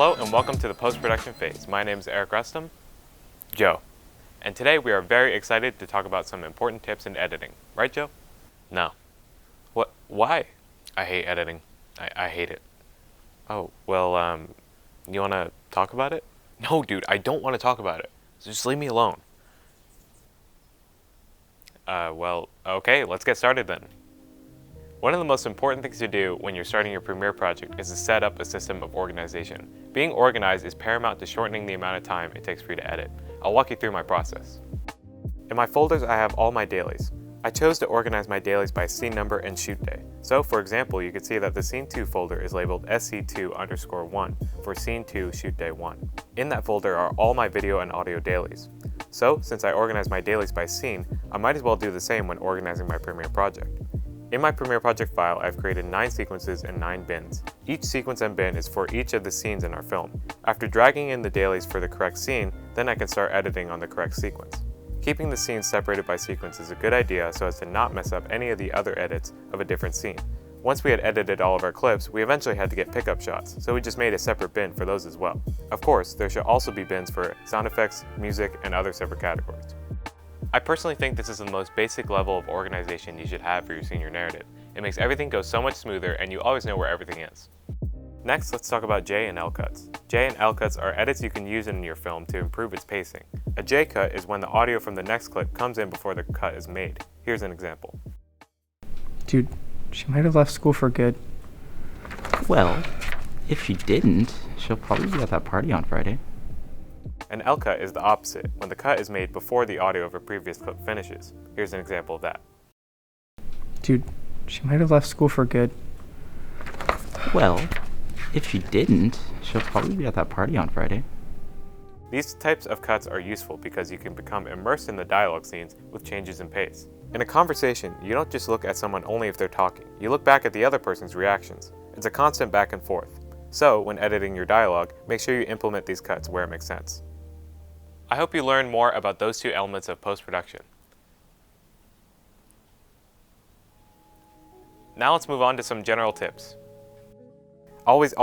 Hello and welcome to the post-production phase. My name is EricR, Joe. And today we are very excited to talk about some important tips in editing. Right, Joe? No. What? Why? I hate editing. I hate it. Oh, well, you want to talk about it? No, dude, I don't want to talk about it. So just leave me alone. Well, okay, let's get started then. One of the most important things to do when you're starting your Premiere project is to set up a system of organization. Being organized is paramount to shortening the amount of time it takes for you to edit. I'll walk you through my process. In my folders, I have all my dailies. I chose to organize my dailies by scene number and shoot day. So, for example, you can see that the Scene 2 folder is labeled SC2_1 for Scene 2 Shoot Day 1. In that folder are all my video and audio dailies. So, since I organize my dailies by scene, I might as well do the same when organizing my Premiere project. In my Premiere project file, I've created 9 sequences and 9 bins. Each sequence and bin is for each of the scenes in our film. After dragging in the dailies for the correct scene, then I can start editing on the correct sequence. Keeping the scenes separated by sequence is a good idea so as to not mess up any of the other edits of a different scene. Once we had edited all of our clips, we eventually had to get pickup shots, so we just made a separate bin for those as well. Of course, there should also be bins for sound effects, music, and other separate categories. I personally think this is the most basic level of organization you should have for your senior narrative. It makes everything go so much smoother and you always know where everything is. Next, let's talk about J and L cuts. J and L cuts are edits you can use in your film to improve its pacing. A J cut is when the audio from the next clip comes in before the cut is made. Here's an example. Dude, she might have left school for good. Well, if she didn't, she'll probably be at that party on Friday. An L cut is the opposite, when the cut is made before the audio of a previous clip finishes. Here's an example of that. Dude, she might have left school for good. Well, if she didn't, she'll probably be at that party on Friday. These types of cuts are useful because you can become immersed in the dialogue scenes with changes in pace. In a conversation, you don't just look at someone only if they're talking. You look back at the other person's reactions. It's a constant back and forth. So, when editing your dialogue, make sure you implement these cuts where it makes sense. I hope you learned more about those two elements of post-production. Now let's move on to some general tips. Always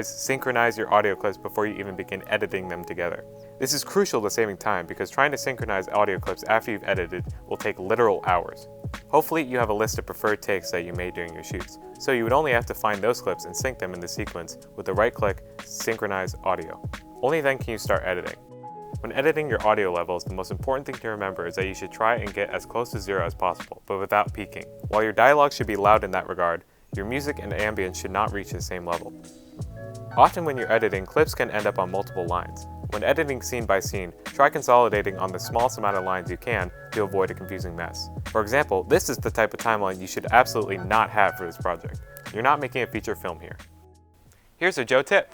synchronize your audio clips before you even begin editing them together. This is crucial to saving time because trying to synchronize audio clips after you've edited will take literal hours. Hopefully you have a list of preferred takes that you made during your shoots, so you would only have to find those clips and sync them in the sequence with the right-click Synchronize Audio. Only then can you start editing. When editing your audio levels, the most important thing to remember is that you should try and get as close to 0 as possible, but without peaking. While your dialogue should be loud in that regard, your music and ambience should not reach the same level. Often when you're editing, clips can end up on multiple lines. When editing scene by scene, try consolidating on the smallest amount of lines you can to avoid a confusing mess. For example, this is the type of timeline you should absolutely not have for this project. You're not making a feature film here. Here's a Joe tip.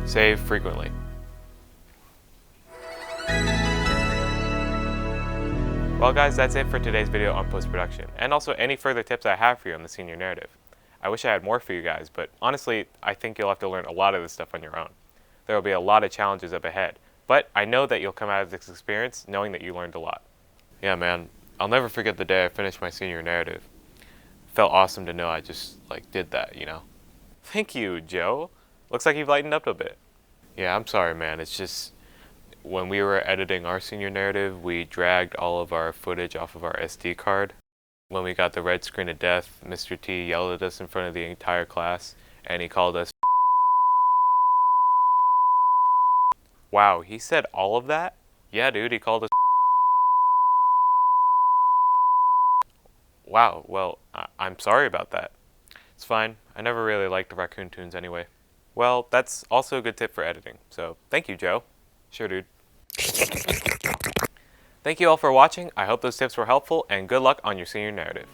Save frequently. Well guys, that's it for today's video on post-production, and also any further tips I have for you on the senior narrative. I wish I had more for you guys, but honestly, I think you'll have to learn a lot of this stuff on your own. There will be a lot of challenges up ahead, but I know that you'll come out of this experience knowing that you learned a lot. Yeah man, I'll never forget the day I finished my senior narrative. It felt awesome to know I just did that, you know? Thank you, Joe. Looks like you've lightened up a bit. Yeah, I'm sorry man, it's just when we were editing our senior narrative, we dragged all of our footage off of our SD card. When we got the red screen of death, Mr. T yelled at us in front of the entire class, and he called us. Wow, he said all of that? Yeah, dude, he called us. Wow, well, I'm sorry about that. It's fine, I never really liked the raccoon tunes anyway. Well, that's also a good tip for editing, so thank you, Joe. Sure, dude. Thank you all for watching. I hope those tips were helpful, and good luck on your senior narrative.